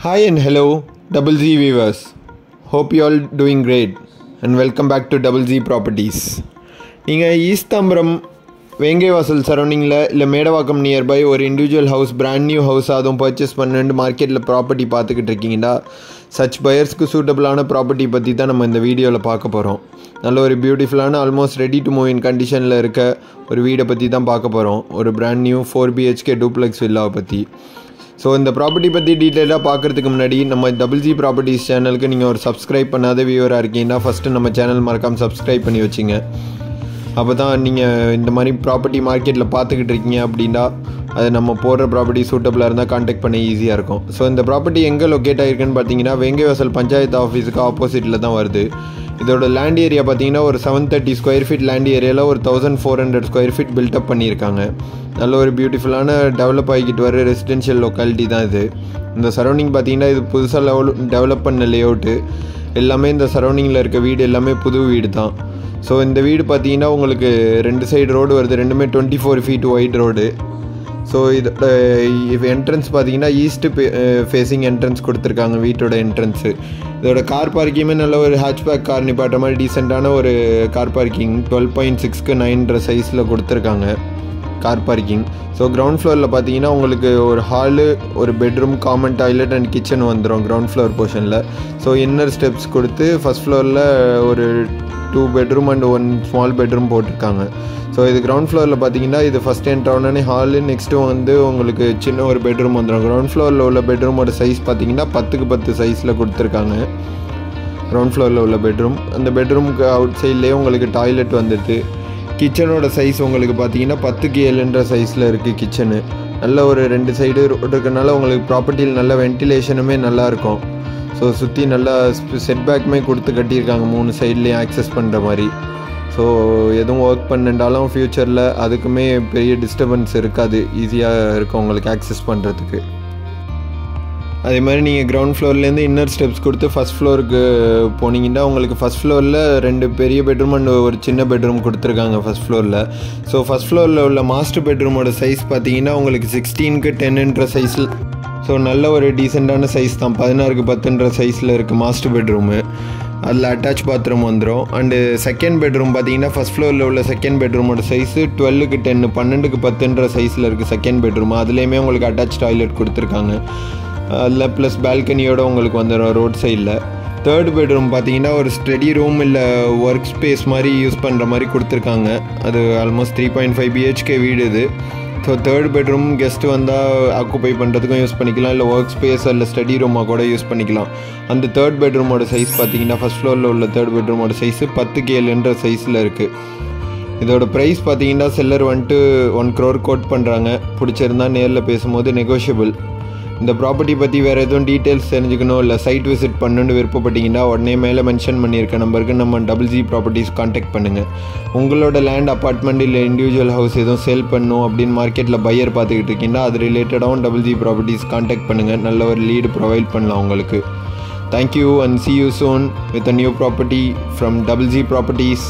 Hi and hello, Double Z viewers. Hope you all doing great and welcome back to Double Z Properties. நீங்கள் ஈஸ்தாம்பரம் வேங்கைவாசல் சரௌண்டிங்கில் இல்லை Medavakkam nearby ஒரு individual house brand new house அதுவும் purchase பண்ணிட்டு மார்க்கெட்டில் property பார்த்துக்கிட்டு இருக்கீங்கன்னா சச் பையர்ஸ்க்கு சூட்டபிளான ப்ராப்பர்ட்டி பற்றி தான் நம்ம இந்த வீடியோவில் பார்க்க போகிறோம். நல்ல ஒரு பியூட்டிஃபுல்லான almost ready to move in கண்டிஷனில் இருக்க ஒரு வீடை பற்றி தான் பார்க்க போகிறோம். ஒரு பிராண்ட் நியூ 4 BHK டூப்ளெக்ஸ் வில்லாவை பற்றி. ஸோ இந்த ப்ராப்பர்ட்டி பற்றி டீட்டெயிலாக பார்க்குறதுக்கு முன்னாடி நம்ம டபுள் ஜி ப்ராப்பர்ட்டிஸ் சேனலுக்கு நீங்கள் ஒரு சப்ஸ்கிரைப் பண்ணாத வியூவராக இருக்கீங்கன்னா ஃபஸ்ட்டு நம்ம சேனல் மறக்காமல் சப்ஸ்கிரைப் பண்ணி வச்சுங்க. அப்போ தான் நீங்கள் இந்த மாதிரி ப்ராப்பர்ட்டி மார்க்கெட்டில் பார்த்துக்கிட்டு இருக்கீங்க அப்படின்னா அது நம்ம போடுற ப்ராப்பர்ட்டி சூட்டபிளாக இருந்தால் கான்டாக்ட் பண்ண ஈஸியாக இருக்கும். ஸோ இந்த ப்ராப்பர்ட்டி எங்கே லொக்கேட் ஆகிருக்குன்னு பார்த்தீங்கன்னா வேங்கைவாசல் பஞ்சாயத்து ஆஃபீஸுக்கு ஆப்போசிட்டில் தான் வருது. இதோட லேண்ட் ஏரியா பார்த்தீங்கன்னா ஒரு 730 ஸ்கொயர் ஃபீட் லேண்ட் ஏரியாவில் ஒரு 1400 ஸ்கொயர் ஃபீட் பில்டப் பண்ணியிருக்காங்க. நல்ல ஒரு பியூட்டிஃபுல்லான டெவலப் ஆகிக்கிட்டு வர ரெசிடென்ஷியல் லொக்காலிட்டி தான் இது. இந்த சரௌண்டிங் பார்த்தீங்கன்னா இது புதுசாக டெவலப் பண்ண லேஅவுட்டு எல்லாமே இந்த சரௌண்டிங்கில் இருக்க வீடு எல்லாமே புது வீடு தான். ஸோ இந்த வீடு பார்த்தீங்கன்னா உங்களுக்கு 2 சைடு ரோடு வருது, ரெண்டுமே 24 ஃபீட் ஒயிட் ரோடு. ஸோ இதோட என்ட்ரன்ஸ் பார்த்தீங்கன்னா ஈஸ்ட்டு ஃபேஸிங் என்ட்ரன்ஸ் கொடுத்துருக்காங்க வீட்டோட என்ட்ரன்ஸு. இதோட கார் பார்க்கிங்குமே நல்ல ஒரு ஹேட்ச்பேக் கார் நிப்பாட்ட மாதிரி டீசெண்டான ஒரு கார் பார்க்கிங் 12.6க்கு 9 சைஸில் கொடுத்துருக்காங்க கார் பார்க்கிங். ஸோ கிரவுண்ட் ஃப்ளோரில் பார்த்தீங்கன்னா உங்களுக்கு ஒரு ஹாலு, ஒரு bedroom, common toilet and kitchen வந்துடும் கிரவுண்ட் ஃப்ளோர் போர்ஷனில். ஸோ இன்னர் ஸ்டெப்ஸ் கொடுத்து ஃபஸ்ட் ஃப்ளோரில் ஒரு 2 பெட்ரூம் அண்ட் 1 ஸ்மால் பெட்ரூம் போட்டிருக்காங்க. ஸோ இது கிரவுண்ட் ஃப்ளோரில் பார்த்தீங்கன்னா இது ஃபஸ்ட் என்ட்ரு ஆனோடனே ஹாலு, நெக்ஸ்ட்டு வந்து உங்களுக்கு சின்ன ஒரு பெட்ரூம் வந்துடும். கிரவுண்ட் ஃப்ளோரில் உள்ள பெட்ரூமோட சைஸ் பார்த்தீங்கன்னா 10க்கு 10 சைஸில் கொடுத்துருக்காங்க கிரவுண்ட் ஃப்ளோரில் உள்ள பெட்ரூம். அந்த பெட்ரூமுக்கு அவுட் சைட்லேயே உங்களுக்கு டாய்லெட் வந்துடுது. கிச்சனோட சைஸ் உங்களுக்கு பார்த்தீங்கன்னா 10க்கு 7 சைஸில் இருக்குது கிச்சனு. நல்ல ஒரு 2 சைடு ரோடு இருக்கிறனால உங்களுக்கு ப்ராப்பர்ட்டியில் நல்ல வென்டிலேஷனுமே நல்லாயிருக்கும். ஸோ சுற்றி நல்லா செட்பேக்குமே கொடுத்து கட்டியிருக்காங்க 3 சைட்லேயும் ஆக்சஸ் பண்ணுற மாதிரி. ஸோ எதுவும் ஒர்க் பண்ணிட்டாலும் ஃப்யூச்சரில் அதுக்குமே பெரிய டிஸ்டர்பன்ஸ் இருக்காது, ஈஸியாக இருக்கும் உங்களுக்கு ஆக்சஸ் பண்ணுறதுக்கு. அதே மாதிரி நீங்கள் கிரவுண்ட் ஃப்ளோர்லேருந்து இன்னர் ஸ்டெப்ஸ் கொடுத்து ஃபஸ்ட் ஃப்ளோருக்கு போனீங்கன்னா உங்களுக்கு ஃபஸ்ட் ஃப்ளோரில் 2 பெரிய பெட்ரூம் அண்ட் ஒரு சின்ன பெட்ரூம் கொடுத்துருக்காங்க ஃபஸ்ட் ஃப்ளோரில். ஸோ ஃபஸ்ட் ஃப்ளோரில் உள்ள மாஸ்டர் பெட்ரூமோட சைஸ் பார்த்தீங்கன்னா உங்களுக்கு 16க்கு 10 சைஸில். ஸோ நல்ல ஒரு டீசெண்டான சைஸ் தான், 16க்கு 10 சைஸில் இருக்குது மாஸ்டர் பெட்ரூமு. அதில் அட்டாச் பாத்ரூம் வந்துடும். அண்டு செகண்ட் பெட்ரூம் பார்த்தீங்கன்னா ஃபஸ்ட் ஃப்ளோரில் உள்ள செகண்ட் பெட்ரூமோட சைஸு 12க்கு 10 12க்கு 10 சைஸில் இருக்குது செகண்ட் பெட்ரூம். அதுலேயுமே உங்களுக்கு அட்டாச் டாய்லெட் கொடுத்துருக்காங்க. அதில் ப்ளஸ் பால்கனியோடு உங்களுக்கு வந்துடும் ரோட் சைடில். தேர்ட் பெட்ரூம் பார்த்தீங்கன்னா ஒரு ஸ்டடி ரூம் இல்லை ஒர்க் ஸ்பேஸ் மாதிரி யூஸ் பண்ணுற மாதிரி கொடுத்துருக்காங்க. அது ஆல்மோஸ்ட் 3.5 BHK வீடு இது. ஸோ தேர்ட் பெட்ரூம் கெஸ்ட்டு வந்தால் ஆக்குப்பை பண்ணுறதுக்கும் யூஸ் பண்ணிக்கலாம், இல்லை ஒர்க் ஸ்பேஸ் இல்லை ஸ்டடி ரூமாக கூட யூஸ் பண்ணிக்கலாம். அந்த தேர்ட் பெட்ரூமோட சைஸ் பார்த்தீங்கன்னா ஃபஸ்ட் ஃப்ளோரில் உள்ள தேர்ட் பெட்ரூமோட சைஸு 10க்கு 7 சைஸில் இருக்குது. இதோட ப்ரைஸ் பார்த்தீங்கன்னா செல்லர் வந்துட்டு 1 crore கோட் பண்ணுறாங்க. பிடிச்சிருந்தா நேரில் பேசும்போது நெகோஷியபிள். இந்த ப்ராப்பர்ட்டி பற்றி வேறு எதுவும் டீட்டெயில்ஸ் தெரிஞ்சுக்கணும் இல்லை சைட் விசிட் பண்ணணுன்னு விருப்பப்பட்டீங்கன்னா உடனே மேலே மென்ஷன் பண்ணியிருக்க நம்பருக்கு நம்ம டபுள் ஜி ப்ராப்பர்ட்டிஸ் கான்டாக்ட் பண்ணுங்கள். உங்களோட லேண்ட், அப்பார்ட்மெண்ட் இல்லை இண்டிவிஜுவல் ஹவுஸ் எதுவும் சேல் பண்ணணும் அப்படின்னு மார்க்கெட்டில் பையர் பார்த்துக்கிட்டு இருக்கீங்கன்னா அது ரிலேட்டடாகவும் டபுள் ஜி ப்ராப்பர்ட்டிஸ் கான்டாக்ட் பண்ணுங்கள். நல்ல ஒரு லீடு ப்ரொவைட் பண்ணலாம் உங்களுக்கு. Thank you and see you soon with a new property from Double Z Properties.